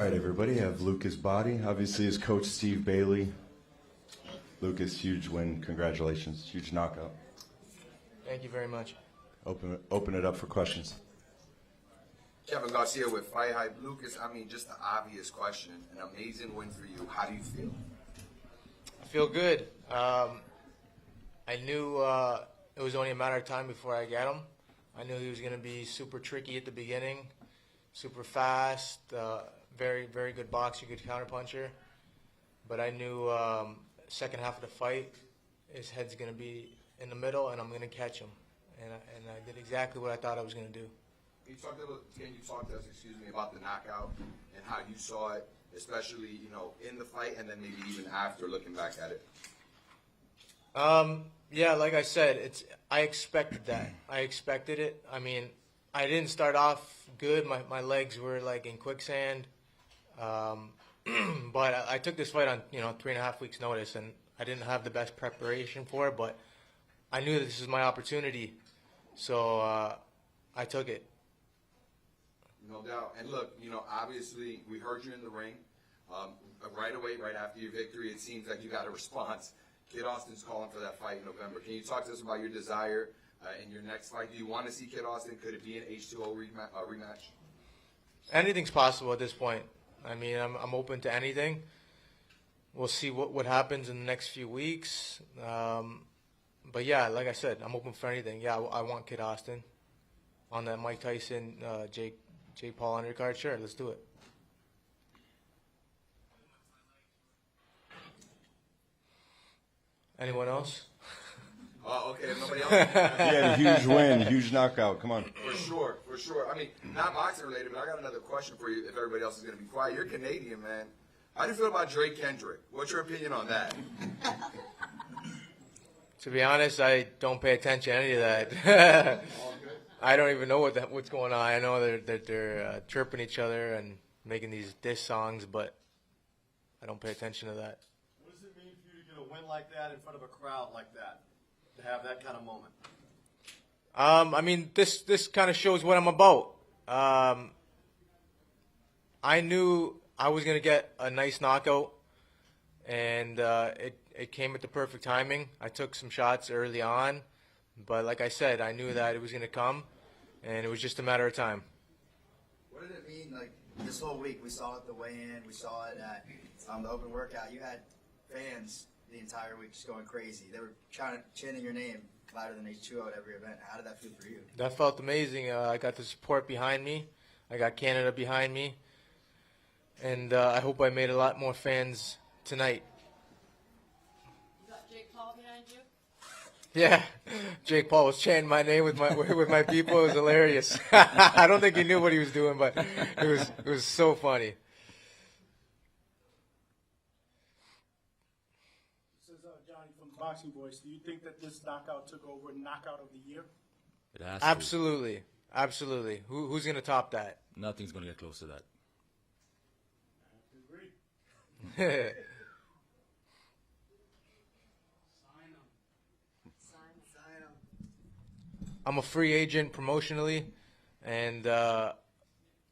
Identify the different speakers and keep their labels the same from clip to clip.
Speaker 1: right, everybody, I have Lucas Body. Obviously, his coach, Steve Bailey. Lucas, huge win. Congratulations. Huge knockout.
Speaker 2: Thank you very much.
Speaker 1: Open it up for questions.
Speaker 3: Kevin Garcia with Fight Hype. Lucas, I mean, just the obvious question. An amazing win for you. How do you feel?
Speaker 2: I feel good. I knew it was only a matter of time before I get him. I knew he was going to be super tricky at the beginning, super fast, very, very good boxer, good counterpuncher. But I knew second half of the fight, his head's going to be in the middle, and I'm going to catch him. And I did exactly what I thought I was going to do.
Speaker 3: Can you talk to us, about the knockout and how you saw it, especially, in the fight and then maybe even after looking back at it?
Speaker 2: Yeah, like I said, I expected that. I expected it. I mean, I didn't start off good. My legs were like in quicksand. But I took this fight on 3.5 weeks notice, and I didn't have the best preparation for it, but I knew this was my opportunity, so I took it.
Speaker 3: No doubt. And look, obviously we heard you in the ring. Right away, right after your victory, it seems like you got a response. Kid Austin's calling for that fight in November. Can you talk to us about your desire in your next fight? Do you want to see Kid Austin? Could it be an H2O rematch?
Speaker 2: Anything's possible at this point. I mean, I'm open to anything. We'll see what happens in the next few weeks. But yeah, like I said, I'm open for anything. Yeah, I want Kid Austin on that Mike Tyson, Jake Paul undercard. Sure, let's do it. Anyone else?
Speaker 3: Oh, okay. Nobody else.
Speaker 1: He had a huge win, huge knockout. Come on.
Speaker 3: For sure. I mean, not boxing related, but I got another question for you. If everybody else is going to be quiet, you're Canadian, man. How do you feel about Drake Kendrick? What's your opinion on that?
Speaker 2: To be honest, I don't pay attention to any of that. I don't even know what's going on. I know that they're chirping each other and making these diss songs, but I don't pay attention to that.
Speaker 4: What does it mean for you to get a win like that in front of a crowd like that? To have that kind of moment?
Speaker 2: I mean, this kind of shows what I'm about. I knew I was going to get a nice knockout, and it came at the perfect timing. I took some shots early on, but like I said, I knew that it was going to come, and it was just a matter of time.
Speaker 5: What did it mean, like, this whole week? We saw it at the weigh-in, we saw it at the open workout. You had fans the entire week just going crazy. They were chanting your name louder than H2O at every event. How did that feel for you?
Speaker 2: That felt amazing. I got the support behind me. I got Canada behind me. And I hope I made a lot more fans tonight.
Speaker 6: You got Jake Paul behind you?
Speaker 2: Yeah, Jake Paul was chanting my name with my people. It was hilarious. I don't think he knew what he was doing, but it was so funny.
Speaker 7: Johnny from Boxing Boys, do you think that this knockout took over knockout of the year?
Speaker 8: It has
Speaker 2: Absolutely. Absolutely. Who's going to top that?
Speaker 8: Nothing's going to get close to that.
Speaker 7: I agree.
Speaker 2: I'm a free agent promotionally, and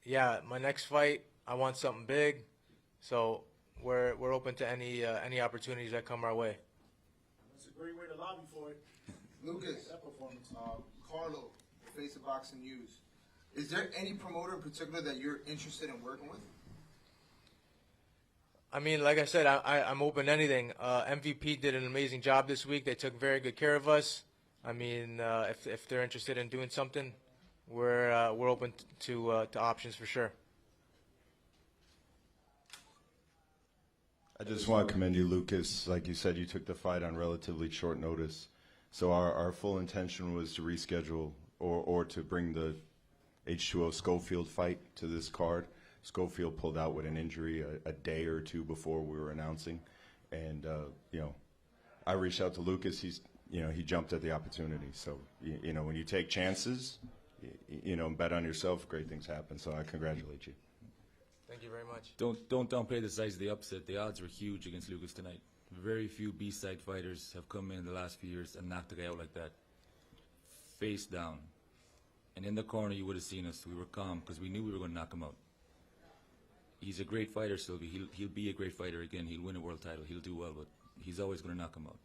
Speaker 2: yeah, my next fight, I want something big, so we're open to any opportunities that come our way.
Speaker 7: That's a great way to lobby for it.
Speaker 9: Lucas,
Speaker 7: That performance.
Speaker 9: Carlo, the face of Boxing News. Is there any promoter in particular that you're interested in working with?
Speaker 2: I mean, like I said, I'm open to anything. MVP did an amazing job this week. They took very good care of us. I mean, if they're interested in doing something, we're open to options for sure.
Speaker 1: I just want to commend you, Lucas. Like you said, you took the fight on relatively short notice. So our full intention was to reschedule or to bring the H2O Schofield fight to this card. Schofield pulled out with an injury a day or two before we were announcing. And, I reached out to Lucas. He jumped at the opportunity. So, when you take chances, bet on yourself, great things happen. So I congratulate you.
Speaker 2: Thank you very much.
Speaker 8: Don't downplay the size of the upset. The odds were huge against Lucas tonight. Very few B-side fighters have come in the last few years and knocked the guy out like that. Face down. And in the corner, you would have seen us. We were calm because we knew we were going to knock him out. He's a great fighter, Sylvie. He'll be a great fighter again. He'll win a world title. He'll do well, but he's always going to knock him out.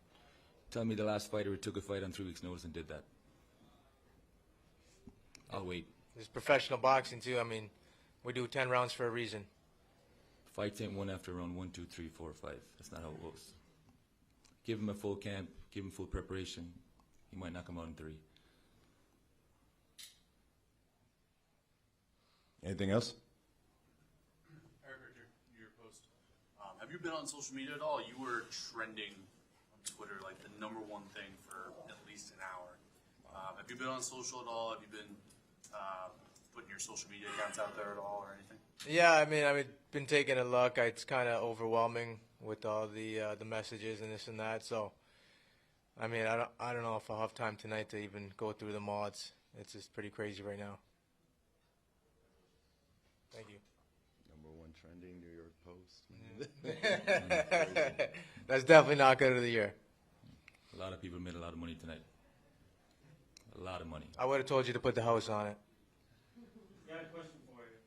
Speaker 8: Tell me the last fighter who took a fight on 3 weeks' notice and did that. I'll wait.
Speaker 2: It's professional boxing too. I mean, we do 10 rounds for a reason.
Speaker 8: Fights ain't won after round 1, 2, 3, 4, 5. That's not how it goes. Give him a full camp. Give him full preparation. He might knock him out in 3.
Speaker 1: Anything else?
Speaker 10: Eric, your post. Have you been on social media at all? You were trending on Twitter, like the #1 thing for at least an hour. Have you been on social at all? Have you been putting your social media accounts out there at all or anything?
Speaker 2: Yeah, I mean, I've been taking a look. It's kind of overwhelming with all the messages and this and that. So, I mean, I don't know if I'll have time tonight to even go through them all. It's just pretty crazy right now. Thank you.
Speaker 1: #1 trending New York Post.
Speaker 2: That's definitely not good of the year.
Speaker 8: A lot of people made a lot of money tonight. A lot of money.
Speaker 2: I would have told you to put the house on it.
Speaker 11: Got a question for you.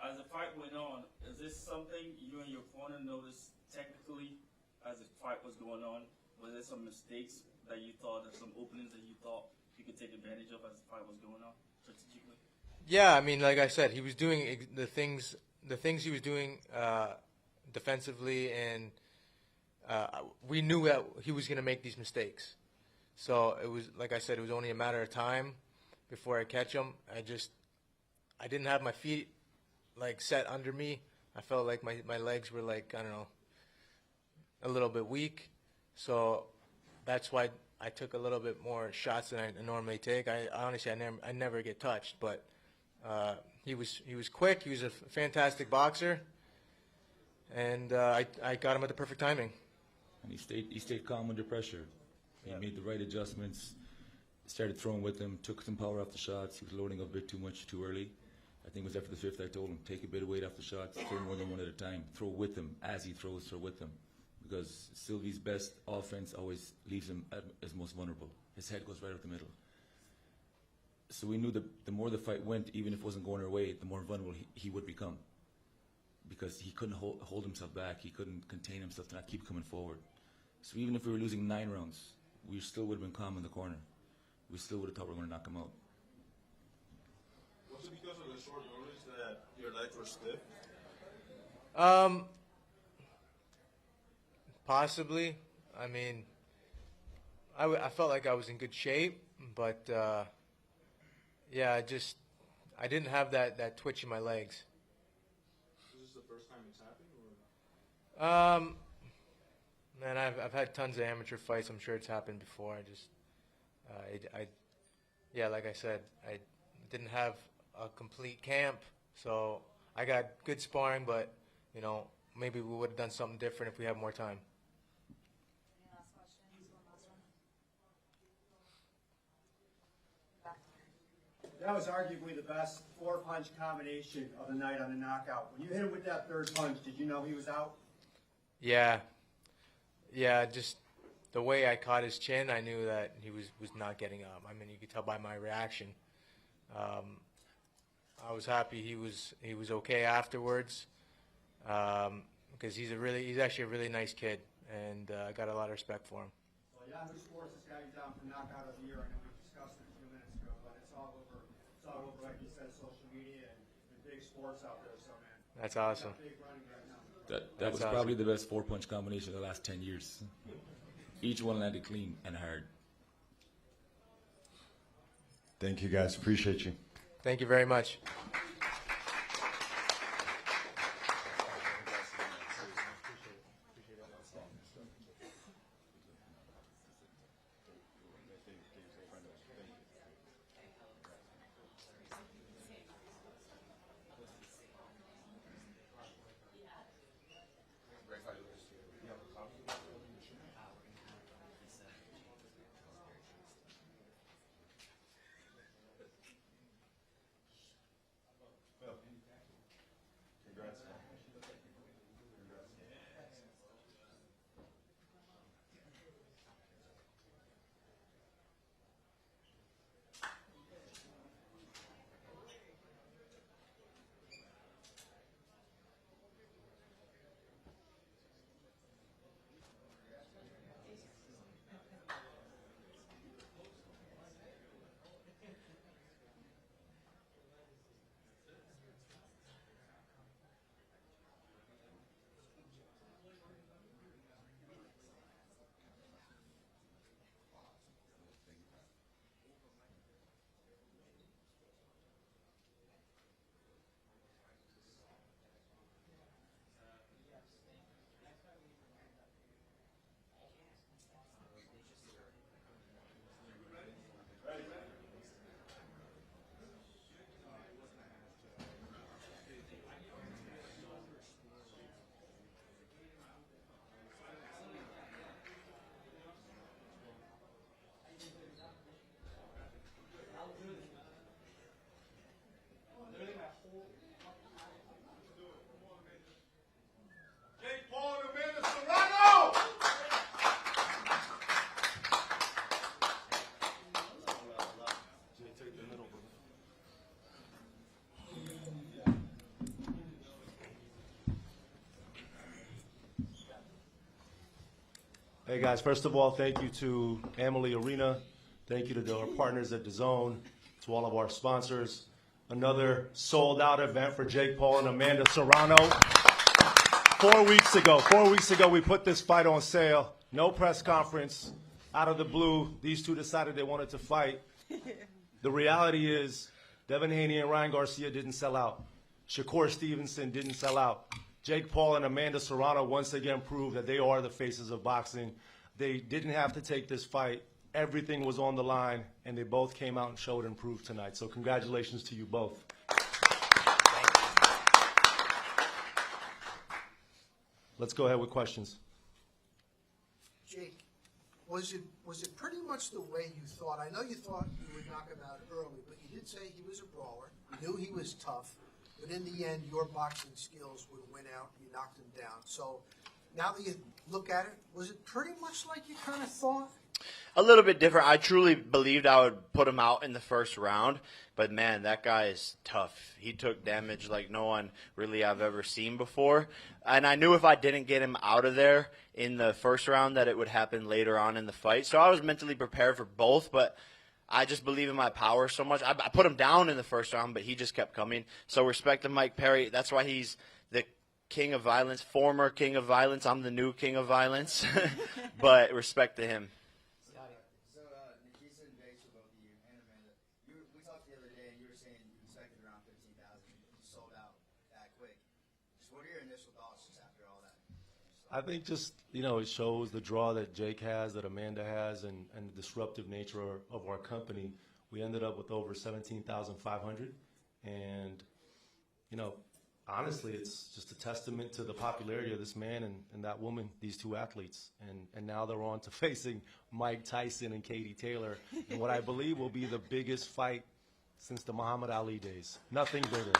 Speaker 11: As the fight went on, is this something you and your opponent noticed technically as the fight was going on? Was there some mistakes that you thought, or some openings that you thought you could take advantage of as the fight was going on strategically?
Speaker 2: Yeah, I mean, like I said, he was doing the things he was doing defensively, and we knew that he was going to make these mistakes. So it was, like I said, it was only a matter of time before I catch him. I didn't have my feet like set under me. I felt like my legs were like, I don't know, a little bit weak. So that's why I took a little bit more shots than I normally take. Honestly, I never get touched, but he was quick. He was a fantastic boxer, and I got him at the perfect timing.
Speaker 8: And he stayed calm under pressure. He made the right adjustments, started throwing with him, took some power off the shots. He was loading up a bit too much too early. I think it was after the 5th I told him, take a bit of weight off the shots, throw more than one at a time. Throw with him. As he throws, throw with him. Because Sylvie's best offense always leaves him as most vulnerable. His head goes right up the middle. So we knew that the more the fight went, even if it wasn't going our way, the more vulnerable he would become. Because he couldn't hold himself back. He couldn't contain himself to not keep coming forward. So even if we were losing 9 rounds, we still would have been calm in the corner. We still would have thought we were going to knock him out.
Speaker 4: Was it because of the short notice that your legs were stiff?
Speaker 2: Possibly. I mean, I felt like I was in good shape, but yeah, I didn't have that twitch in my legs.
Speaker 4: Is this the first time it's happened? Or?
Speaker 2: Man, I've had tons of amateur fights. I'm sure it's happened before. Yeah, like I said, I didn't have a complete camp, so I got good sparring, but you know, maybe we would have done something different if we had more time.
Speaker 6: Any last questions? One last one.
Speaker 7: That was arguably the best 4-punch combination of the night on the knockout. When you hit him with that 3rd punch, did you know he was out?
Speaker 2: Yeah, just the way I caught his chin, I knew that he was not getting up. I mean, you could tell by my reaction. I was happy he was okay afterwards, because he's actually a really nice kid, and I got a lot of respect for him.
Speaker 7: Well, Yahoo Sports has got you down for knockout of the year. I know we discussed it a few minutes ago, but it's all over, like you said, social media and big sports out there. So, man,
Speaker 2: That's awesome.
Speaker 7: big running right now.
Speaker 8: That was
Speaker 2: awesome.
Speaker 8: probably the best 4-punch combination of the last 10 years. Each one landed clean and hard.
Speaker 1: Thank you, guys. Appreciate you.
Speaker 2: Thank you very much.
Speaker 12: Hey guys, first of all, thank you to Emily Arena. Thank you to our partners at DAZN, to all of our sponsors. Another sold-out event for Jake Paul and Amanda Serrano. 4 weeks ago, we put this fight on sale. No press conference. Out of the blue, these two decided they wanted to fight. The reality is, Devin Haney and Ryan Garcia didn't sell out. Shakur Stevenson didn't sell out. Jake Paul and Amanda Serrano once again proved that they are the faces of boxing. They didn't have to take this fight. Everything was on the line, and they both came out and showed and proved tonight. So congratulations to you both. Let's go ahead with questions.
Speaker 13: Jake, was it pretty much the way you thought? I know you thought you would knock him out early, but you did say he was a brawler. You knew he was tough. But in the end, your boxing skills would win out. You knocked him down. So now that you look at it, was it pretty much like you kind of thought?
Speaker 14: A little bit different. I truly believed I would put him out in the first round. But, man, that guy is tough. He took damage like no one really I've ever seen before. And I knew if I didn't get him out of there in the first round that it would happen later on in the fight. So I was mentally prepared for both, but I just believe in my power so much. I put him down in the first round, but he just kept coming. So respect to Mike Perry. That's why he's the king of violence, former king of violence. I'm the new king of violence. But respect to him.
Speaker 5: We talked the other day, and you were saying you expected around 15,000. You sold out that quick. Just what are your initial thoughts just after all that?
Speaker 12: I think just, it shows the draw that Jake has, that Amanda has, and the disruptive nature of our company. We ended up with over 17,500. And, honestly, it's just a testament to the popularity of this man and that woman, these two athletes. And now they're on to facing Mike Tyson and Katie Taylor in what I believe will be the biggest fight since the Muhammad Ali days. Nothing bigger.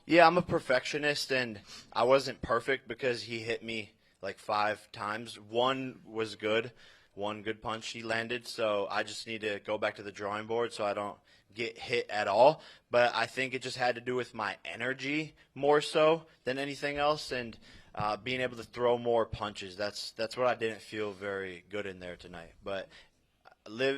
Speaker 14: Yeah, I'm a perfectionist, and I wasn't perfect because he hit me like 5 times. One was good. One good punch he landed, so I just need to go back to the drawing board so I don't get hit at all. But I think it just had to do with my energy more so than anything else, and being able to throw more punches. That's what I didn't feel very good in there tonight. But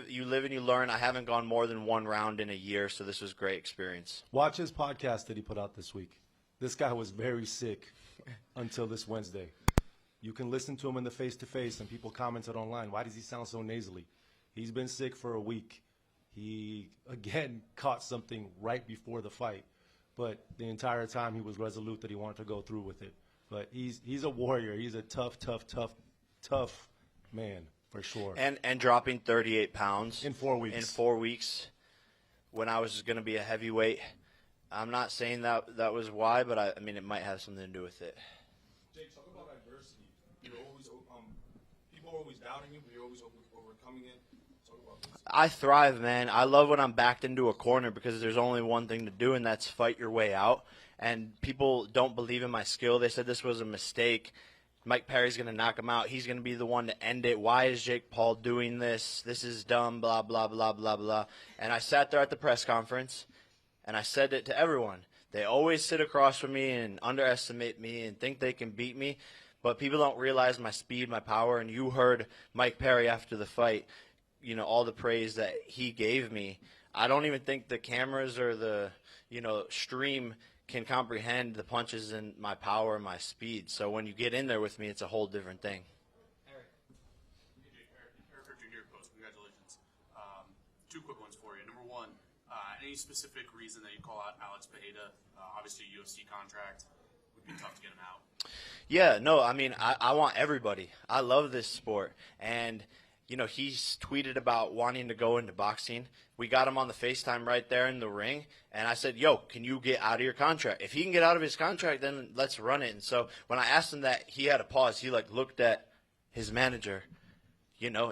Speaker 14: you live and you learn. I haven't gone more than 1 round in a year, so this was a great experience.
Speaker 12: Watch his podcast that he put out this week. This guy was very sick until this Wednesday. You can listen to him in the face-to-face, and people commented online, why does he sound so nasally? He's been sick for a week. He, again, caught something right before the fight. But the entire time he was resolute that he wanted to go through with it. But he's a warrior. He's a tough man, for sure.
Speaker 14: And dropping 38 pounds.
Speaker 12: In 4 weeks.
Speaker 14: In 4 weeks when I was going to be a heavyweight. I'm not saying that was why, but I mean, it might have something to do with it.
Speaker 15: Jake, talk about adversity. You're always people are always doubting you, but you're always overcoming it. Talk about this.
Speaker 14: I thrive, man. I love when I'm backed into a corner because there's only one thing to do, and that's fight your way out. And people don't believe in my skill. They said this was a mistake. Mike Perry's going to knock him out. He's going to be the one to end it. Why is Jake Paul doing this? This is dumb, blah, blah, blah, blah, blah. And I sat there at the press conference, and I said it to everyone. They always sit across from me and underestimate me and think they can beat me. But people don't realize my speed, my power. And you heard Mike Perry after the fight, all the praise that he gave me. I don't even think the cameras or the, stream can comprehend the punches and my power and my speed. So when you get in there with me, it's a whole different thing.
Speaker 10: Eric Jr. post, congratulations. 2 quick ones for you. Number 1, any specific reason that you call out Alex Pereira? Obviously, a UFC contract would be tough to get him out.
Speaker 14: Yeah, no, I mean, I want everybody. I love this sport. And, he's tweeted about wanting to go into boxing. We got him on the FaceTime right there in the ring. And I said, yo, can you get out of your contract? If he can get out of his contract, then let's run it. And so when I asked him that, he had a pause. He, looked at his manager.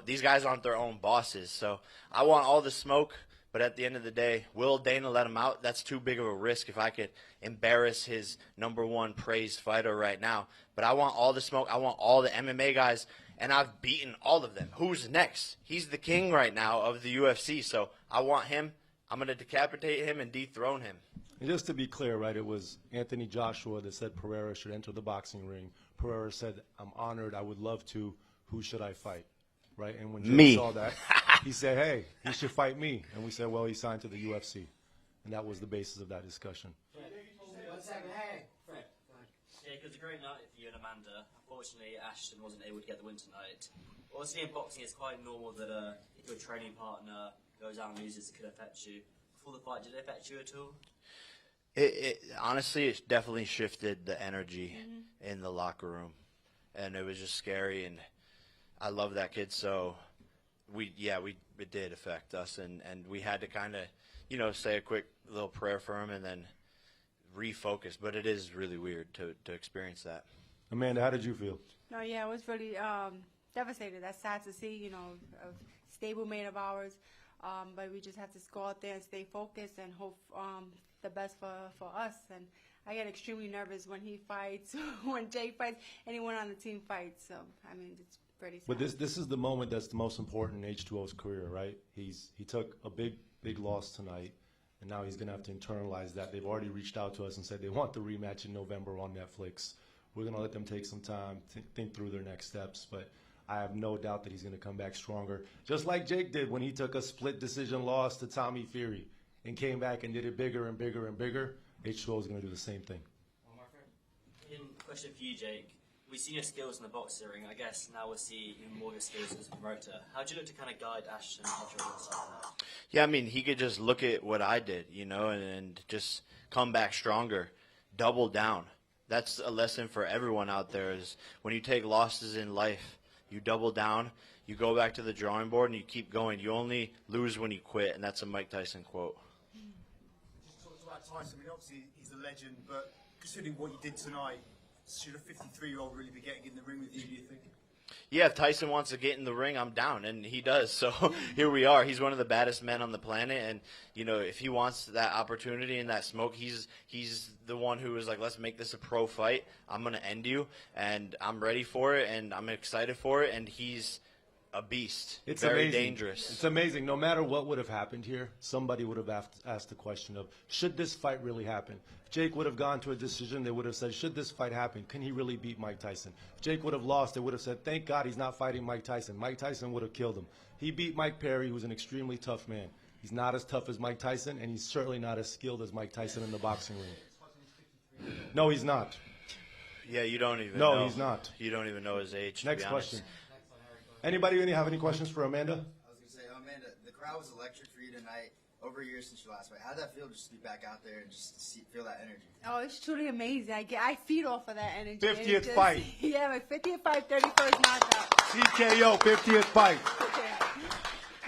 Speaker 14: These guys aren't their own bosses. So I want all the smoke. But at the end of the day, will Dana let him out? That's too big of a risk if I could embarrass his #1 praised fighter right now. But I want all the smoke. I want all the MMA guys, and I've beaten all of them. Who's next? He's the king right now of the UFC, so I want him. I'm going to decapitate him and dethrone him.
Speaker 12: And just to be clear, right, it was Anthony Joshua that said Pereira should enter the boxing ring. Pereira said, I'm honored, I would love to, who should I fight? Right, and when Jake saw that, he said, hey, he should fight me. And we said, well, he signed to the UFC. And that was the basis of that discussion.
Speaker 16: One second, hey, Fred. Yeah, it was a great night for you and Amanda. Unfortunately, Ashton wasn't able to get the win tonight. Obviously, in boxing, it's quite normal that if your training partner goes out and loses, it could affect you. Before the fight, did it affect you at all?
Speaker 14: Honestly, it definitely shifted the energy in the locker room, and it was just scary. And I love that kid, so it did affect us, and we had to kind of, say a quick little prayer for him and then refocus. But it is really weird to experience that.
Speaker 12: Amanda, how did you feel?
Speaker 6: No, yeah, it was really devastated. That's sad to see, a stable mate of ours. But we just have to go out there and stay focused and hope the best for us. And I get extremely nervous when he fights, when Jake fights, anyone on the team fights. So, I mean, it's pretty sad.
Speaker 12: But this is the moment that's the most important in H2O's career, right? He took a big loss tonight, and now he's going to have to internalize that. They've already reached out to us and said they want the rematch in November on Netflix. We're going to let them take some time, think through their next steps. But I have no doubt that he's going to come back stronger, just like Jake did when he took a split decision loss to Tommy Fury and came back and did it bigger and bigger and bigger. H2O is going to do the same thing.
Speaker 16: One more friend. Question for you, Jake. We've seen your skills in the boxing ring. I guess now we'll see even more of your skills as a promoter. How do you look to kind of guide Ashton after all this stuff?
Speaker 14: Yeah, I mean, he could just look at what I did, and just come back stronger, double down. That's a lesson for everyone out there is when you take losses in life, you double down, you go back to the drawing board, and you keep going. You only lose when you quit, and that's a Mike Tyson quote.
Speaker 4: Just talked about Tyson. I mean, obviously, he's a legend, but considering what you did tonight, should a 53-year-old really be getting in the ring with you, do you think?
Speaker 14: Yeah, if Tyson wants to get in the ring, I'm down, and he does. So here we are. He's one of the baddest men on the planet, and if he wants that opportunity and that smoke, he's the one who is like, let's make this a pro fight. I'm gonna end you, and I'm ready for it, and I'm excited for it. And he's a beast.
Speaker 12: It's
Speaker 14: very
Speaker 12: amazing.
Speaker 14: dangerous.
Speaker 12: It's amazing. No matter what would have happened here, somebody would have asked the question of, should this fight really happen? If Jake would have gone to a decision, they would have said, should this fight happen? Can he really beat Mike Tyson? If Jake would have lost, they would have said, thank God he's not fighting Mike Tyson. Mike Tyson would have killed him. He beat Mike Perry, who's an extremely tough man. He's not as tough as Mike Tyson, and he's certainly not as skilled as Mike Tyson in the boxing ring. No, he's not.
Speaker 14: Yeah, you don't even
Speaker 12: know.
Speaker 14: know.
Speaker 12: No, he's not.
Speaker 14: You don't even know his age,
Speaker 12: Next
Speaker 14: to be honest.
Speaker 12: question. Anybody have any questions for Amanda?
Speaker 5: I was going to say, Amanda, the crowd was electric for you tonight. Over a year since your last fight. How'd that feel just to be back out there and just feel that energy?
Speaker 6: Oh, it's truly amazing. I feed off of that energy.
Speaker 12: 50th fight.
Speaker 6: Yeah, my 50th fight, 31st knockout.
Speaker 12: TKO, 50th fight.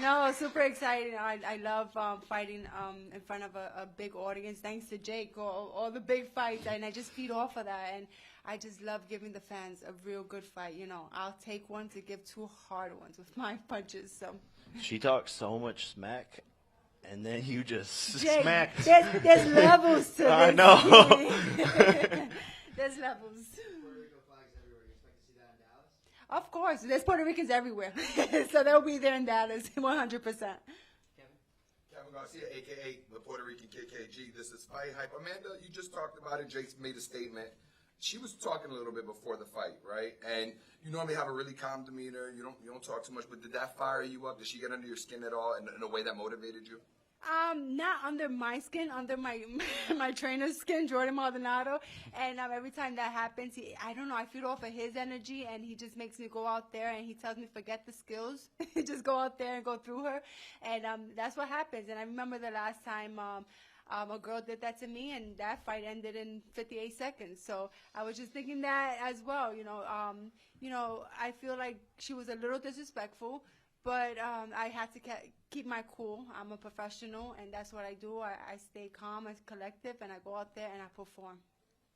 Speaker 6: No, super exciting. I love fighting in front of a big audience. Thanks to Jake, all the big fights, and I just feed off of that. And I just love giving the fans a real good fight. I'll take one to give two hard ones with my punches. So
Speaker 14: She talks so much smack, and then you just
Speaker 6: Jake,
Speaker 14: smack.
Speaker 6: There's levels to this.
Speaker 14: I know.
Speaker 6: There's levels. Of course, there's Puerto Ricans everywhere, so they'll be there in Dallas, 100%.
Speaker 3: Kevin Garcia, a.k.a. the Puerto Rican KKG. This is Fight Hype. Amanda, you just talked about it. Jake's made a statement. She was talking a little bit before the fight, right? And you normally have a really calm demeanor. You don't talk too much. But did that fire you up? Did she get under your skin at all in a way that motivated you?
Speaker 6: Not under my skin, under my my trainer's skin, Jordan Maldonado. And every time that happens, I don't know, I feed off of his energy, and he just makes me go out there, and he tells me forget the skills, just go out there and go through her, and that's what happens. And I remember the last time a girl did that to me, and that fight ended in 58 seconds. So I was just thinking that as well. I feel like she was a little disrespectful. But I had to keep my cool. I'm a professional, and that's what I do. I stay calm and collective, and I go out there and I perform.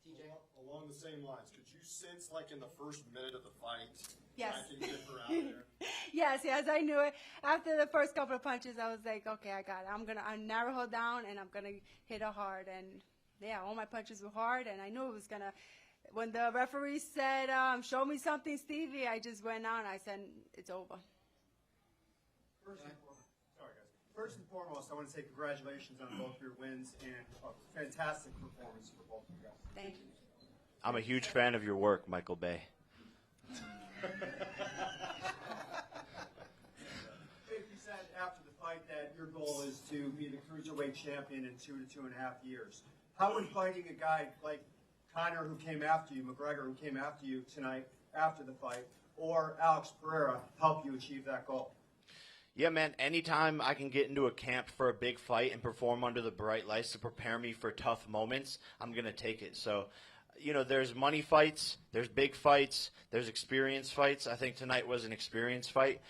Speaker 4: TJ, along the same lines, could you sense, like in the first minute of the fight,
Speaker 6: yes,
Speaker 4: I can get her out there?
Speaker 6: yes, I knew it. After the first couple of punches, I was like, okay, I got it. I narrow her down, and I'm gonna hit her hard. And yeah, all my punches were hard, and I knew it was gonna. When the referee said, "Show me something,
Speaker 7: First and foremost, I want to say congratulations on both your wins and a fantastic performance for both of you guys.
Speaker 6: Thank you.
Speaker 14: I'm a huge fan of your work, Michael Bay.
Speaker 7: Jake, you said after the fight that your goal is to be the cruiserweight champion in 2 to 2.5 years. How would fighting a guy like Conor, who came after you, McGregor, who came after you tonight after the fight, or Alex Pereira help you achieve that goal?
Speaker 14: Yeah, man, anytime I can get into a camp for a big fight and perform under the bright lights to prepare me for tough moments, I'm going to take it. So, you know, there's money fights, there's big fights, there's experience fights. I think tonight was an experience fight.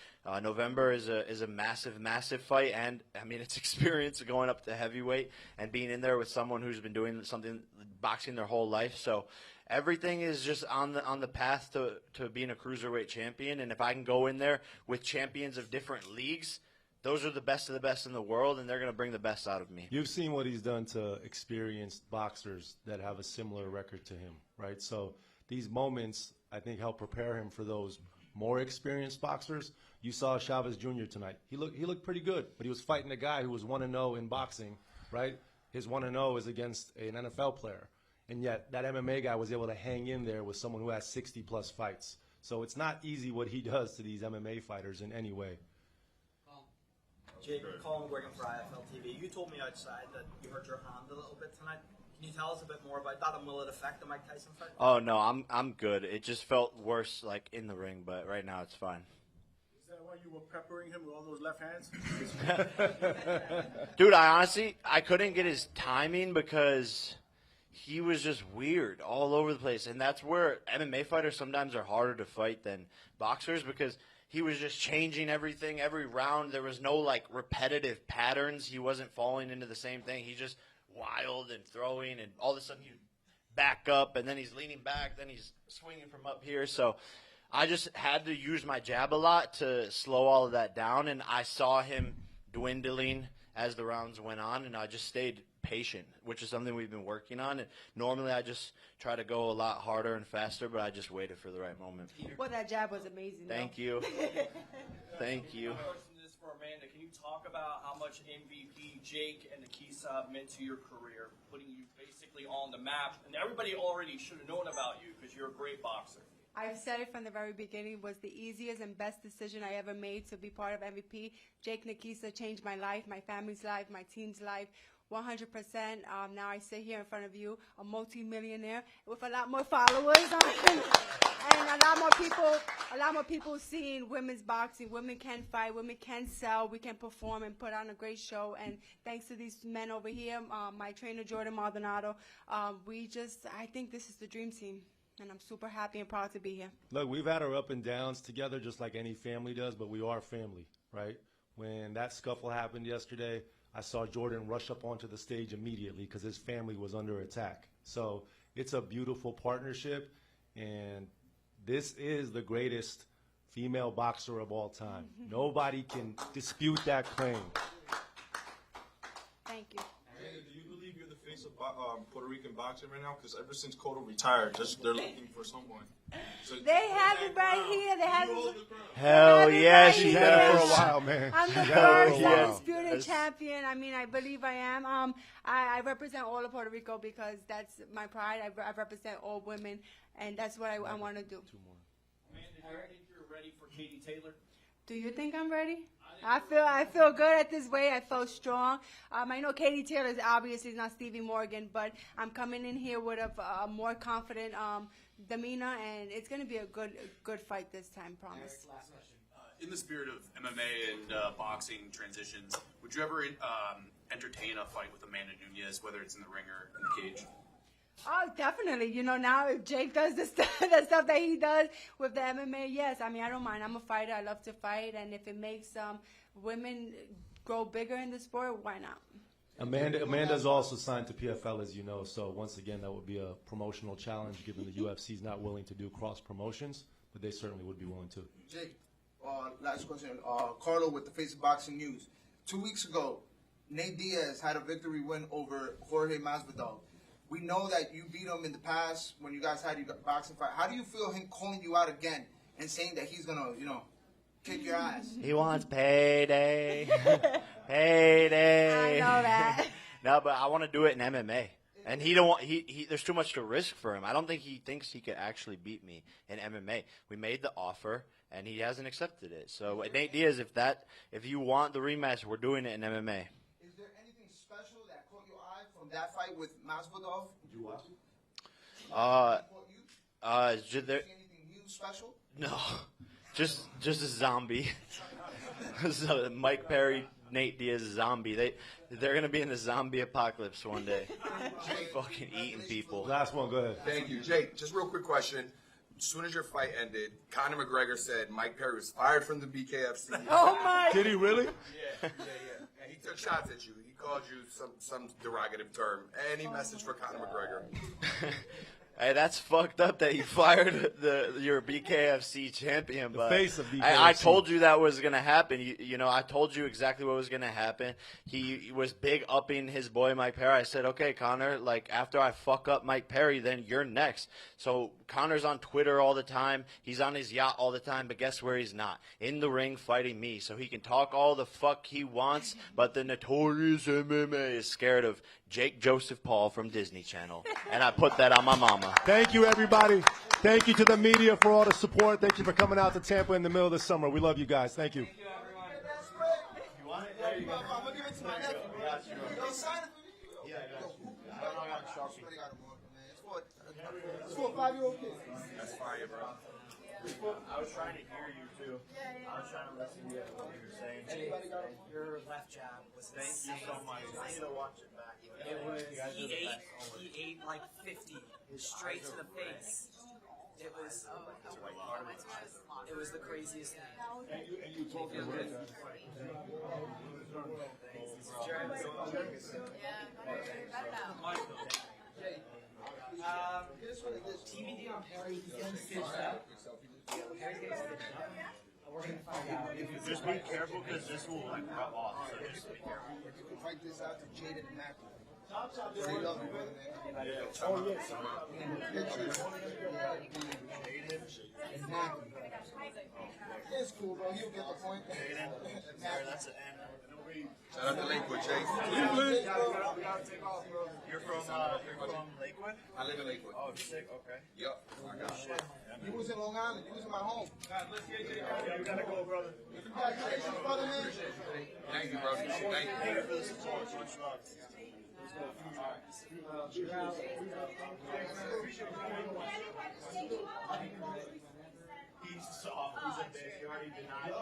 Speaker 14: November is a massive, massive fight, and, I mean, it's experience going up to heavyweight and being in there with someone who's been doing something, boxing their whole life. So everything is just on the path to being a cruiserweight champion, and if I can go in there with champions of different leagues, those are the best of the best in the world, and they're going to bring the best out of me.
Speaker 12: You've seen what he's done to experienced boxers that have a similar record to him, right? So these moments, I think, help prepare him for those more experienced boxers. You saw Chavez Jr. tonight. He looked pretty good, but he was fighting a guy who was 1-0 in boxing, right? His 1-0 is against an NFL player. And yet that MMA guy was able to hang in there with someone who has 60-plus fights. So it's not easy what he does to these MMA fighters in any way.
Speaker 17: Jake, Colin McGuigan for IFL TV. You told me outside that you hurt your hand a little bit tonight. Can you tell us a bit more about that, and will it affect the Mike Tyson fight?
Speaker 14: Oh, no, I'm good. It just felt worse, like, in the ring, but right now it's fine.
Speaker 7: Is that why you were peppering him with all those left hands?
Speaker 14: Dude, I couldn't get his timing because he was just weird all over the place. And that's where MMA fighters sometimes are harder to fight than boxers, because he was just changing everything every round. There was no, like, repetitive patterns. He wasn't falling into the same thing. He just wild and throwing, and all of a sudden he'd back up, and then he's leaning back, then he's swinging from up here. So I just had to use my jab a lot to slow all of that down, and I saw him dwindling as the rounds went on, and I just stayed patient, which is something we've been working on. And normally I just try to go a lot harder and faster, but I just waited for the right moment.
Speaker 6: Well, that jab was amazing.
Speaker 14: Thank you. Thank you.
Speaker 17: This is for Amanda. Can you talk about how much MVP Jake and Nikisa meant to your career, putting you basically on the map? And everybody already should have known about you because you're a great boxer.
Speaker 6: I've said it from the very beginning. It was the easiest and best decision I ever made to be part of MVP. Jake Nikisa changed my life, my family's life, my team's life. 100%. Now I sit here in front of you, a multi-millionaire with a lot more followers, and a lot more people seeing women's boxing. Women can fight, women can sell, we can perform and put on a great show. And thanks to these men over here, my trainer Jordan Maldonado, I think this is the dream team. And I'm super happy and proud to be here.
Speaker 12: Look, we've had our up and downs together just like any family does, but we are family, right? When that scuffle happened yesterday, I saw Jordan rush up onto the stage immediately because his family was under attack. So it's a beautiful partnership, and this is the greatest female boxer of all time. Nobody can dispute that claim.
Speaker 6: Thank you.
Speaker 15: Amanda, do you believe you're the face of Puerto Rican boxing right now? Because ever since Cotto retired, they're looking for someone. So
Speaker 6: They have it right here. They have it.
Speaker 14: Hell yeah, she
Speaker 12: had it for a
Speaker 14: does.
Speaker 12: while, man.
Speaker 6: I'm the
Speaker 12: She had it for
Speaker 6: first
Speaker 12: a while.
Speaker 6: undisputed champion. I mean, I believe I am. I represent all of Puerto Rico because that's my pride. I represent all women, and that's what I want to do.
Speaker 17: Amanda, do you think you're ready for Katie Taylor?
Speaker 6: Do you think I'm ready? I feel good at this weight. I feel strong. I know Katie Taylor is obviously not Stevie Morgan, but I'm coming in here with a more confident demeanor, and it's going to be a good fight this time, promise.
Speaker 17: Last question.
Speaker 10: In the spirit of MMA and boxing transitions, would you ever entertain a fight with Amanda Nunes, whether it's in the ring or in the cage?
Speaker 6: Oh, definitely. You know, now if Jake does the stuff that he does with the MMA, yes. I mean, I don't mind. I'm a fighter. I love to fight. And if it makes women grow bigger in the sport, why not?
Speaker 12: Amanda's also signed to PFL, as you know. So once again, that would be a promotional challenge, given the UFC's not willing to do cross promotions, but they certainly would be willing to.
Speaker 9: Jake, last question. Carlo with the Face of Boxing News. 2 weeks ago, Nate Diaz had a victory win over Jorge Masvidal. We know that you beat him in the past when you guys had your boxing fight. How do you feel him calling you out again and saying that he's gonna, kick your ass.
Speaker 14: He wants payday. Payday.
Speaker 6: I know that.
Speaker 14: No, but I want to do it in MMA. And he don't want he there's too much to risk for him. I don't think he thinks he could actually beat me in MMA. We made the offer and he hasn't accepted it. So Nate Diaz, if you want the rematch, we're doing it in MMA.
Speaker 9: Is there anything special that caught your eye from that fight with Masvidal?
Speaker 12: Did you watch it?
Speaker 14: Is there
Speaker 9: Anything new special?
Speaker 14: no. Just a zombie. So Mike Perry, Nate Diaz, zombie. They're gonna be in the zombie apocalypse one day. Fucking eating people.
Speaker 12: Last one, go ahead.
Speaker 3: Thank you. Jake, just real quick question. As soon as your fight ended, Conor McGregor said Mike Perry was fired from the BKFC.
Speaker 6: Oh my!
Speaker 12: Did he really?
Speaker 3: Yeah. And he took shots at you. He called you some derogative term. Any message for Conor McGregor?
Speaker 14: Hey, that's fucked up that you fired your BKFC champion. But
Speaker 12: face of BKFC.
Speaker 14: I told you that was gonna happen. You know, I told you exactly what was gonna happen. He was big upping his boy Mike Perry. I said, okay, Conor, like after I fuck up Mike Perry, then you're next. So Conor's on Twitter all the time. He's on his yacht all the time. But guess where he's not? In the ring fighting me. So he can talk all the fuck he wants, but the notorious MMA is scared of Jake Joseph Paul from Disney Channel. And I put that on my mama.
Speaker 12: Thank you, everybody. Thank you to the media for all the support. Thank you for coming out to Tampa in the middle of the summer. We love you guys. Thank you.
Speaker 9: I'm gonna give it to my nephew. Don't sign it for me. It's for a 5-year-old kid.
Speaker 3: That's fire, bro.
Speaker 5: I was trying to hear you too. I was trying to listen to what you were saying. Your left jab was insane. Thank you so much. I need to watch it back. It was he ate like 50 straight to the face. It was it was the craziest thing.
Speaker 12: And you told me
Speaker 5: TBD on Perry. He's getting stitched up. Perry's getting stitched up. We're gonna find out.
Speaker 10: Just be careful because this will like rub off. So just be careful.
Speaker 9: You can fight this out to Jaden and Matthew. They love you, brother, man.
Speaker 12: Oh, yes.
Speaker 9: Pictures. Jaden and Matthew. It's cool, bro. You'll get the point.
Speaker 10: That's an end.
Speaker 3: Shout out to Lakewood, Jake.
Speaker 10: You're from Lakewood?
Speaker 3: I live in Lakewood.
Speaker 10: Oh, sick. Okay.
Speaker 3: Yep. I got it.
Speaker 9: You was in Long Island. You was in my home.
Speaker 10: Let's get Jake. Yeah, we gotta go, brother.
Speaker 9: Congratulations, brother, man.
Speaker 3: Thank you, bro. Thank you.
Speaker 10: Thank you for the support. Much love. He's soft. He's a bitch. He already denied it.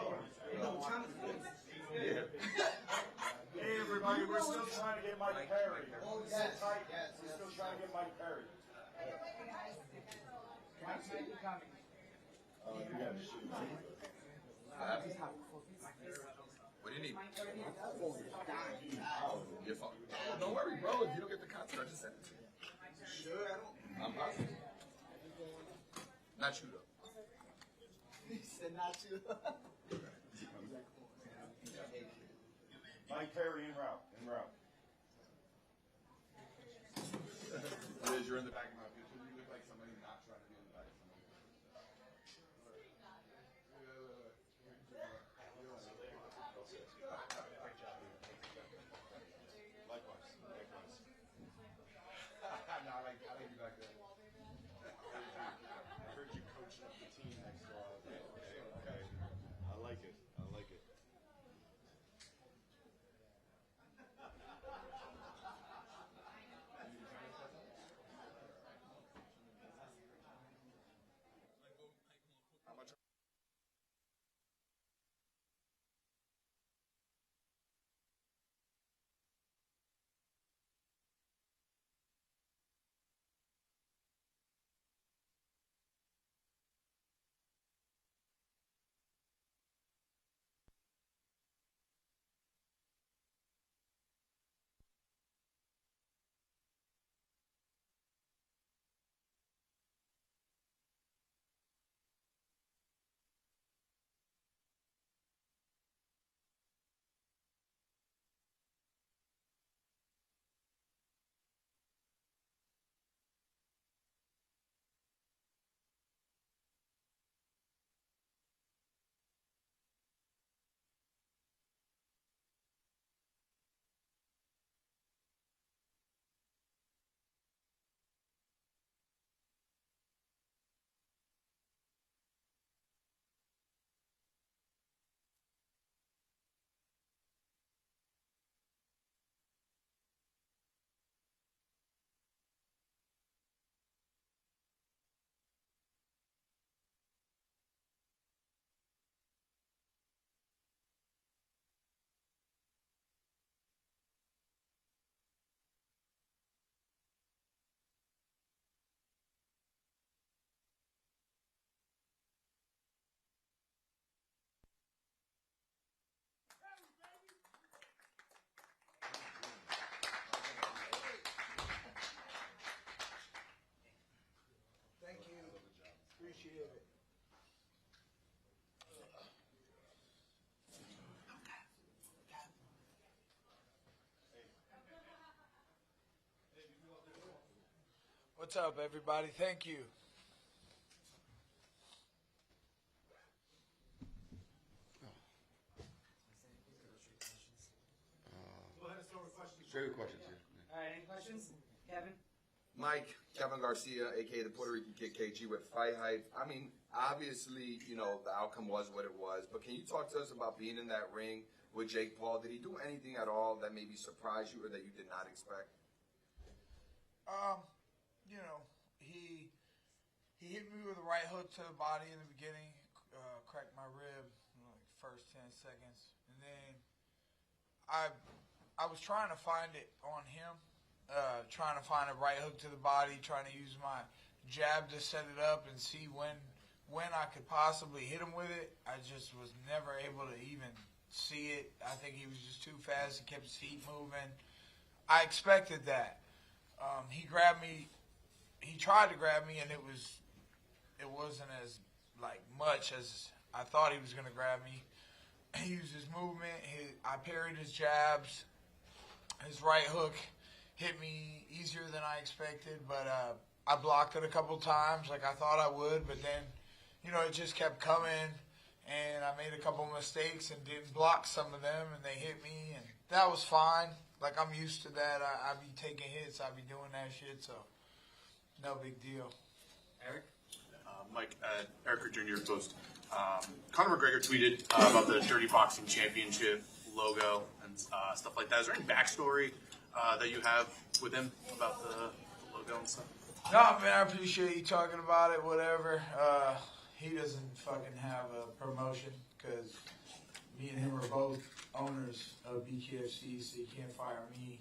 Speaker 10: Hey, everybody. We're still trying to get Mike Perry. We're still trying to get Mike Perry.
Speaker 3: What do you need? Your phone. Don't worry, bro. If you don't get the concert, I just send it to you.
Speaker 9: Sure, I don't.
Speaker 3: I'm positive. Not you, though.
Speaker 9: He said not you.
Speaker 10: Mike Perry en route.
Speaker 3: Liz, you're in the back of my picture. You look like somebody not trying to be in the back of somebody.
Speaker 12: Likewise.
Speaker 3: No, I like you back there.
Speaker 12: I heard you coaching up the team next door. Okay. I like it.
Speaker 2: What's up, everybody? Thank you.
Speaker 18: Straight questions here.
Speaker 19: All right, any questions? Kevin?
Speaker 3: Mike, Kevin Garcia, aka the Puerto Rican Kid KG with Fight Hype. I mean, obviously, you know, the outcome was what it was, but can you talk to us about being in that ring with Jake Paul? Did he do anything at all that maybe surprised you or that you did not expect?
Speaker 2: You know, he hit me with a right hook to the body in the beginning, cracked my rib in like first 10 seconds, and then I was trying to find it on him, trying to find a right hook to the body, trying to use my jab to set it up and see when I could possibly hit him with it. I just was never able to even see it. I think he was just too fast. He kept his feet moving. I expected that. He grabbed me. He tried to grab me, and it wasn't as like much as I thought he was going to grab me. He used his movement. I parried his jabs. His right hook hit me easier than I expected, but I blocked it a couple times like I thought I would, but then, you know, it just kept coming, and I made a couple mistakes and didn't block some of them, and they hit me, and that was fine. Like, I'm used to that. I be taking hits. I be doing that shit, so no big deal.
Speaker 19: Eric?
Speaker 10: Mike, Eric Jr. post. Conor McGregor tweeted about the Dirty Boxing Championship logo and stuff like that. Is there any backstory that you have with him about the logo and stuff?
Speaker 2: No, man, I appreciate you talking about it, whatever. He doesn't fucking have a promotion because me and him are both owners of BKFC, so you can't fire me.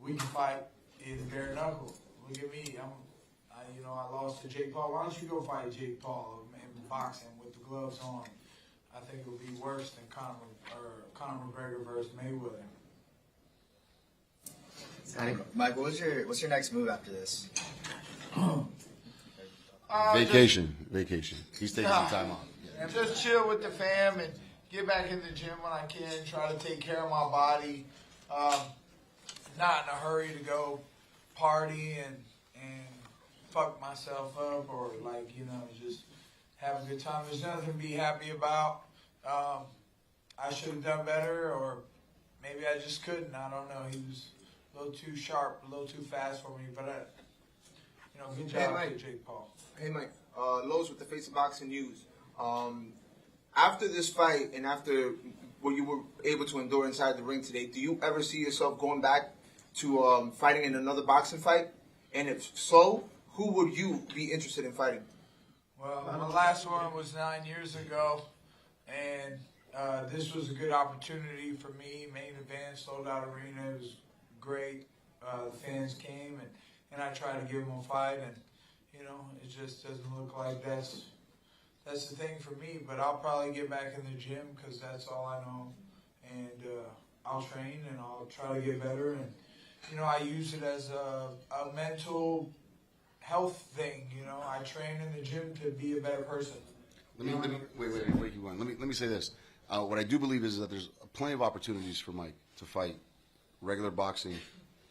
Speaker 2: We can fight in bare knuckle. Look at me. I lost to Jake Paul. Why don't you go fight Jake Paul in boxing with the gloves on? I think it would be worse than Conor McGregor versus Mayweather.
Speaker 5: Mike, what's your next move after this?
Speaker 18: Vacation. He's taking some time off.
Speaker 2: Yeah. Just chill with the fam and get back in the gym when I can. Try to take care of my body. Not in a hurry to go party and fuck myself up or just have a good time. There's nothing to be happy about. I should have done better, or maybe I just couldn't. I don't know. He was a little too sharp, a little too fast for me. But good job to Jake Paul.
Speaker 9: Hey, Mike. Lowe's with the Face of Boxing News. After this fight and after what you were able to endure inside the ring today, do you ever see yourself going back to fighting in another boxing fight? And if so, who would you be interested in fighting?
Speaker 2: Well, my last one was 9 years ago, and this was a good opportunity for me. Main event, sold out arena. It was great. The fans came, and I tried to give them a fight, and it just doesn't look like that's the thing for me. But I'll probably get back in the gym because that's all I know, and I'll train and I'll try to get better. And I use it as a mental health thing. I train in the gym to be a better person.
Speaker 18: Wait, you on. Let me say this. What I do believe is that there's plenty of opportunities for Mike to fight regular boxing.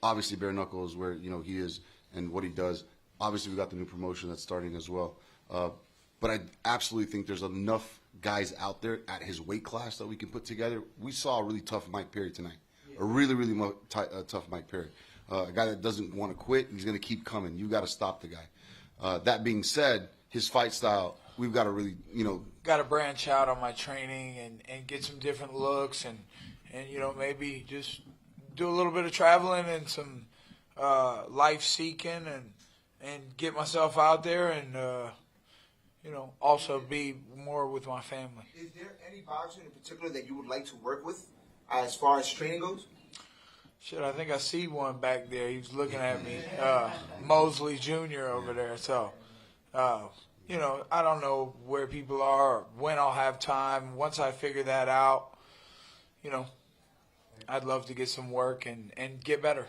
Speaker 18: Obviously, bare knuckles, where he is and what he does. Obviously, we got the new promotion that's starting as well. But I absolutely think there's enough guys out there at his weight class that we can put together. We saw a really tough Mike Perry tonight. A really, really tough Mike Perry. A guy that doesn't want to quit. He's going to keep coming. You got to stop the guy. That being said, his fight style, we've got to really,
Speaker 2: got to branch out on my training and get some different looks and maybe just do a little bit of traveling and some life seeking and get myself out there and also be more with my family.
Speaker 9: Is there any boxer in particular that you would like to work with as far as training goes?
Speaker 2: Shit, I think I see one back there. He was looking at me. Mosley Jr. over there. So, I don't know where people are or when I'll have time. Once I figure that out, I'd love to get some work and get better.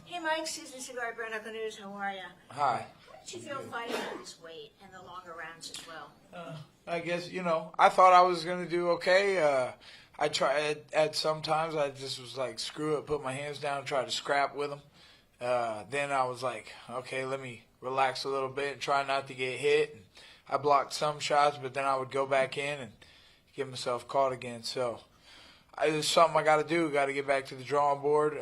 Speaker 20: Hey, Mike, Susan Cigar, Brand Up News. How are you?
Speaker 2: Hi.
Speaker 20: How did you feel fighting at this weight and the longer rounds as well?
Speaker 2: I guess, I thought I was going to do okay. I tried at some times. I just was like, screw it, put my hands down, try to scrap with them. Then I was like, okay, let me relax a little bit and try not to get hit. And I blocked some shots, but then I would go back in and get myself caught again. So it's something I got to do. Got to get back to the drawing board,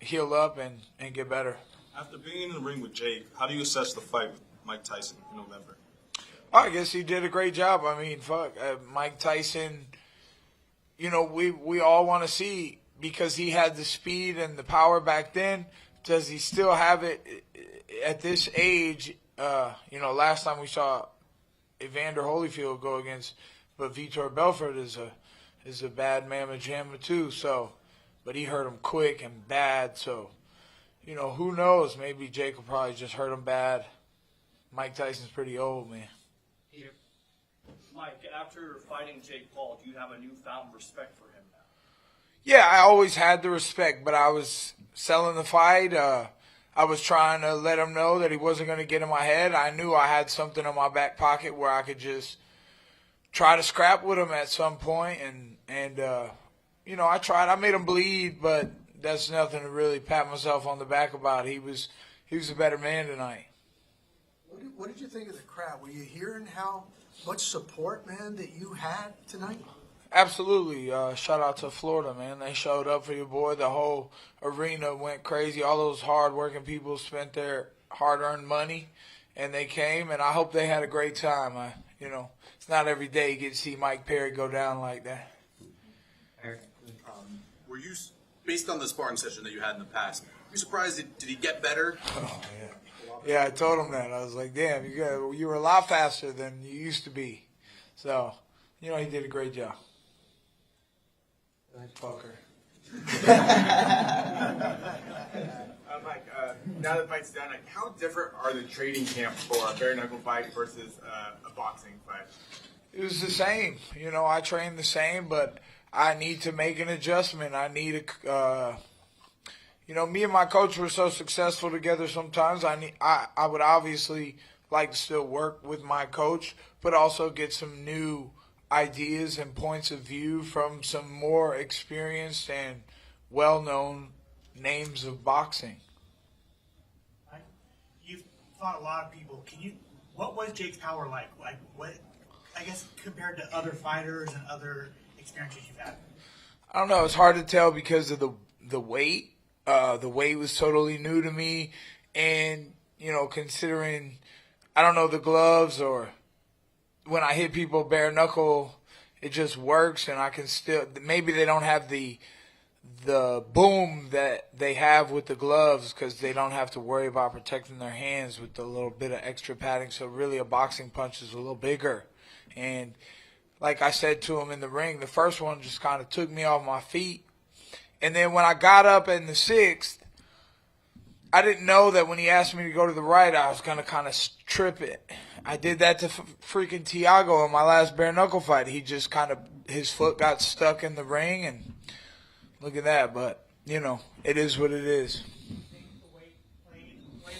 Speaker 2: heal up, and get better.
Speaker 15: After being in the ring with Jake, how do you assess the fight with Mike Tyson in November?
Speaker 2: I guess he did a great job. I mean, Mike Tyson, you know, we all want to see, because he had the speed and the power back then. Does he still have it at this age? You know, last time we saw Evander Holyfield go against, but Vitor Belfort is a bad mamma jamma too. So, but he hurt him quick and bad. So, you know, who knows? Maybe Jake will probably just hurt him bad. Mike Tyson's pretty old, man.
Speaker 17: Peter. Mike, after fighting Jake Paul, do you have a newfound respect for him now?
Speaker 2: Yeah, I always had the respect, but I was selling the fight. I was trying to let him know that he wasn't going to get in my head. I knew I had something in my back pocket where I could just try to scrap with him at some point. And you know, I tried. I made him bleed, but that's nothing to really pat myself on the back about. He was a better man tonight.
Speaker 13: What did you think of the crowd? Were you hearing how much support, man, that you had tonight?
Speaker 2: Absolutely. Shout out to Florida, man. They showed up for your boy. The whole arena went crazy. All those hard-working people spent their hard-earned money, and they came, and I hope they had a great time. You know, it's not every day you get to see Mike Perry go down like that.
Speaker 10: Were you, based on the sparring session that you had in the past, were you surprised? Did he get better?
Speaker 2: Oh, yeah. Yeah, I told him that. I was like, damn, you were a lot faster than you used to be. So, you know, he did a great job. Fucker.
Speaker 21: Mike, now the fight's done, like, how different are the training camps for a bare knuckle fight versus a boxing fight?
Speaker 2: It was the same. You know, I trained the same, but I need to make an adjustment. I need you know, me and my coach were so successful together sometimes. I would obviously like to still work with my coach, but also get some new ideas and points of view from some more experienced and well-known names of boxing.
Speaker 4: You've fought a lot of people. What was Jake's power like? Like, what, I guess, compared to other fighters and other experiences you've had?
Speaker 2: I don't know. It's hard to tell because of the weight. The weight was totally new to me, and, you know, considering, I don't know, the gloves, or when I hit people bare knuckle, it just works, and I can still, maybe they don't have the boom that they have with the gloves because they don't have to worry about protecting their hands with a little bit of extra padding. So really a boxing punch is a little bigger. And like I said to him in the ring, the first one just kind of took me off my feet. And then when I got up in the sixth, I didn't know that when he asked me to go to the right, I was going to kind of trip it. I did that to freaking Tiago in my last bare knuckle fight. He just kind of, his foot got stuck in the ring, and look at that. But, you know, it is what it is.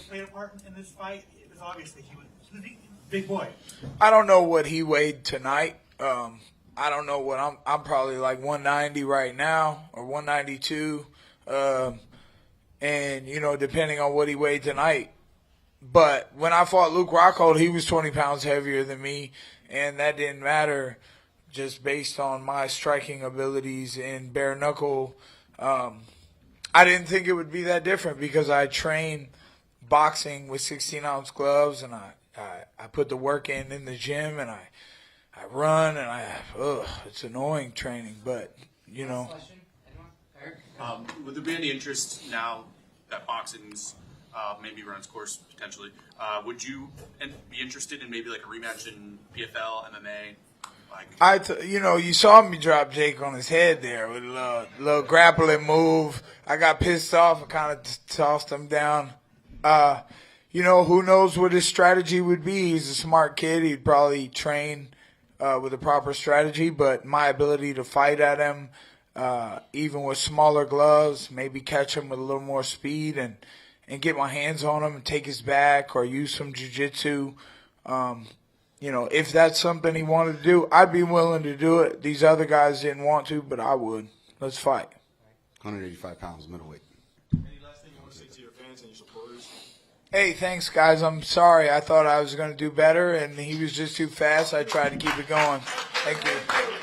Speaker 4: Played a part in this fight? It was obviously he was a big boy.
Speaker 2: I don't know what he weighed tonight. I don't know what I'm probably like 190 right now, or 192. And, you know, depending on what he weighed tonight. But when I fought Luke Rockhold, he was 20 pounds heavier than me, and that didn't matter just based on my striking abilities in bare knuckle. I didn't think it would be that different because I train boxing with 16-ounce gloves, and I put the work in the gym, and I run, and it's annoying training, but, you know.
Speaker 10: Would there be any interest now that boxing's maybe run its course potentially? Would you be interested in maybe like a rematch in PFL, MMA?
Speaker 2: You know, you saw me drop Jake on his head there with a little grappling move. I got pissed off and kind of tossed him down. You know, who knows what his strategy would be. He's a smart kid. He'd probably train with a proper strategy, but my ability to fight at him, even with smaller gloves, maybe catch him with a little more speed and get my hands on him and take his back or use some jiu-jitsu. You know, if that's something he wanted to do, I'd be willing to do it. These other guys didn't want to, but I would. Let's fight.
Speaker 18: 185 pounds, middleweight.
Speaker 15: Any last thing you want to say to your fans and
Speaker 11: Hey, thanks, guys. I'm sorry. I thought I was going to do better, and he was just too fast. I tried to keep it going. Thank you.